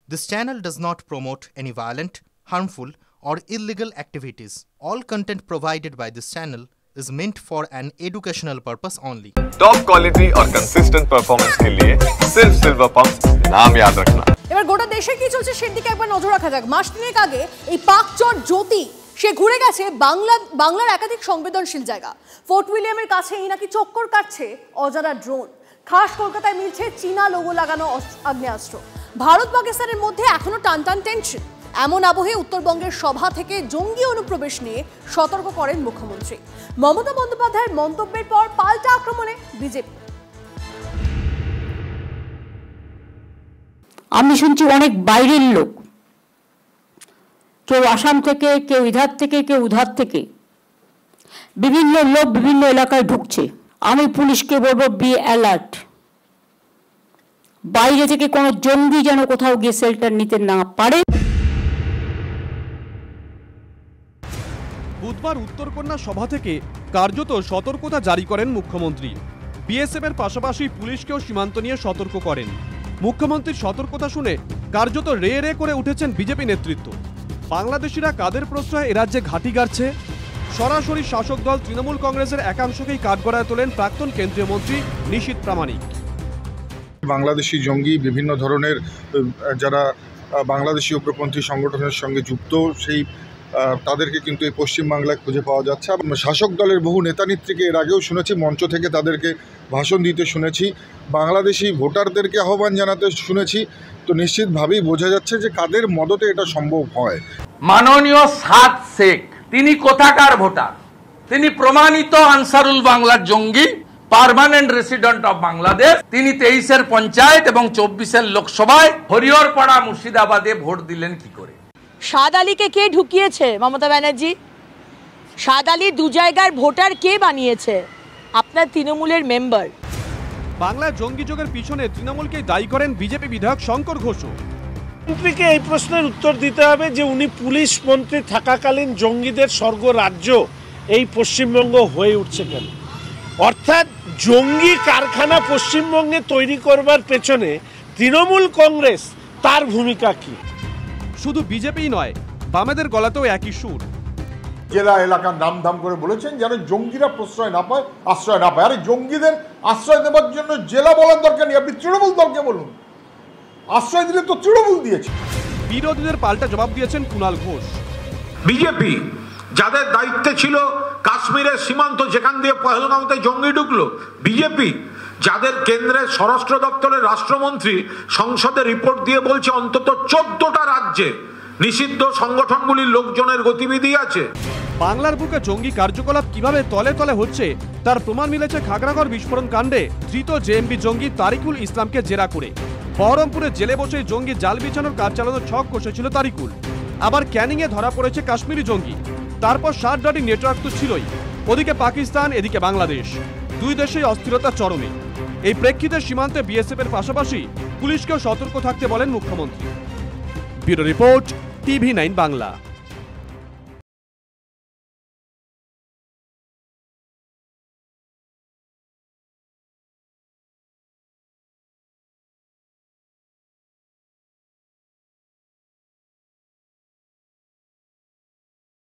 This channel does not promote any violent, harmful, or illegal activities. All content provided by this channel is meant for an educational purpose only. Top quality और consistent performance के लिए सिर्फ silver pump नाम याद रखना। এবার গোটা দেশে কি চলছে সেদিকে একবার নজর রাখা যাক। মাস তিনেক আগে এই পাকচর জ্যোতি সে ঘুরে গেছে বাংলার একাধিক সংবেদনশীল জায়গা। ফোর্ট উইলিয়ামের কাছেই নাকি চক্কর কাটছে অজানা ড্রোন। খাস কলকাতায় মিলছে চীনা লোগো লাগানো আগ্নেয়াস্ত্র। ভারত পাকিস্তানের মধ্যে এখনো টানটান টেনশন। এমন আবহে উত্তরবঙ্গের সভা থেকে জঙ্গি অনুপ্রবেশ নিয়ে সতর্ক করেন মুখ্যমন্ত্রী। মমতা বন্দ্যোপাধ্যায়ের মন্তব্যের পর পাল্টা আক্রমণে বিজেপি। আমি শুনছি অনেক বাইরের লোক, কেউ আসাম থেকে, কেউ ইধার থেকে, কেউ উধার থেকে, বিভিন্ন লোক বিভিন্ন এলাকায় ঢুকছে। আমি পুলিশকে বলবো, বি অ্যালার্ট। বাইরে থেকে কোনো জঙ্গি যেন কোথাও গিয়ে শেল্টার নিতে না পারে। বুধবার উত্তরকন্যা সভা থেকে কার্যত সতর্কতা জারি করেন মুখ্যমন্ত্রী। বিএসএফ এর পাশাপাশি পুলিশকেও সীমান্ত নিয়ে সতর্ক করেন। মুখ্যমন্ত্রীর সতর্কতা শুনে কার্যত রে রে করে উঠেছেন বিজেপি নেতৃত্ব। বাংলাদেশিরা কাদের প্রশ্রয়ে এরাজ্যে ঘাঁটি গাড়ছে? সরাসরি শাসক দল তৃণমূল কংগ্রেসের একাংশকেই কাঠগড়ায় তোলেন প্রাক্তন কেন্দ্রীয় মন্ত্রী নিশীথ প্রামাণিক। বাংলাদেশি জঙ্গি বিভিন্ন ধরনের যারা বাংলাদেশি উগ্রপন্থী সংগঠনের সঙ্গে যুক্ত, সেই তাদেরকে কিন্তু এই পশ্চিমবাংলায় খুঁজে পাওয়া যাচ্ছে। শাসক দলের বহু নেতানেত্রীকে এর আগেও শুনেছি, মঞ্চ থেকে তাদেরকে ভাষণ দিতে শুনেছি, বাংলাদেশি ভোটারদেরকে আহ্বান জানাতে শুনেছি। তো নিশ্চিতভাবেই বোঝা যাচ্ছে যে কাদের মদতে এটা সম্ভব হয়। মাননীয় সাদ শেখ তিনি কোথাকার ভোটার? তিনি প্রমাণিত আনসারুল বাংলার জঙ্গি, পার্মানেন্ট রেসিডেন্ট অফ বাংলাদেশ। তিনি 23-এর পঞ্চায়েত এবং 24-এর লোকসভায় হরিহরপাড়া মুর্শিদাবাদে ভোট দিলেন কি করে? সাদ আলীকে কে ঢুকিয়েছে? মমতা ব্যানার্জি। সাদ আলী দু জায়গার ভোটার কে বানিয়েছে? আপনার তৃণমূলের মেম্বার। বাংলায় জঙ্গি যোগের পিছনে তৃণমূলকেই দায়ী করেন বিজেপি বিধায়ক শঙ্কর ঘোষও। মন্ত্রীকে এই প্রশ্নের উত্তর দিতে হবে যে উনি পুলিশ মন্ত্রী থাকাকালীন জঙ্গিদের স্বর্গরাজ্য এই পশ্চিমবঙ্গ হয়ে উঠছে কেন? অর্থাৎ জঙ্গি কারখানা পশ্চিমবঙ্গে তৈরি করবার পেছনে তৃণমূল কংগ্রেস তার ভূমিকা কি? শুধু বিজেপিই নয়, বামেদের গলাতেও একই সুর। জেলা এলাকার নাম ধাম করে বলেছেন যেন জঙ্গিরা প্রশ্রয় না পায়, আশ্রয় না পায়। আরে জঙ্গিদের আশ্রয় দেওয়ার জন্য জেলা বলার দরকার নেই, আপনি তৃণমূল দলকে বলুন। আশ্রয় দিলে তো তৃণমূল দিয়েছে। বিরোধীদের পাল্টা জবাব দিয়েছেন কুণাল ঘোষ। বিজেপি যাদের দায়িত্বে ছিল কাশ্মীরের সীমান্ত যেখান দিয়ে পহেলগাঁওতে জঙ্গি ঢুকলো, বিজেপি যাদের কেন্দ্রের স্বরাষ্ট্র দপ্তরের রাষ্ট্রমন্ত্রী সংসদে রিপোর্ট দিয়ে বলছে অন্তত 14টা রাজ্যে নিষিদ্ধ সংগঠনগুলির লোকজনের গতিবিধি আছে। বাংলার বুকে জঙ্গি কার্যকলাপ কিভাবে তলে তলে হচ্ছে তার প্রমাণ মিলেছে খাগড়াগড় বিস্ফোরণ কাণ্ডে ধৃত জেএমবি জঙ্গি তারিকুল ইসলামকে জেরা করে। বহরমপুরে জেলে বসে জঙ্গি জাল বিছানোর কাজ চালানোর ছক কষেছিল তারিকুল। আবার ক্যানিংয়ে ধরা পড়েছে কাশ্মীরি জঙ্গি। তারপর শার্ট ডার্টি নেটওয়ার্ক তো ছিলই। ওদিকে পাকিস্তান, এদিকে বাংলাদেশ, দুই দেশেই অস্থিরতা চরমে। এই প্রেক্ষিতে সীমান্তে বিএসএফ এর পাশাপাশি পুলিশকেও সতর্ক থাকতে বলেন মুখ্যমন্ত্রী। Bureau report, TV9 Bangla.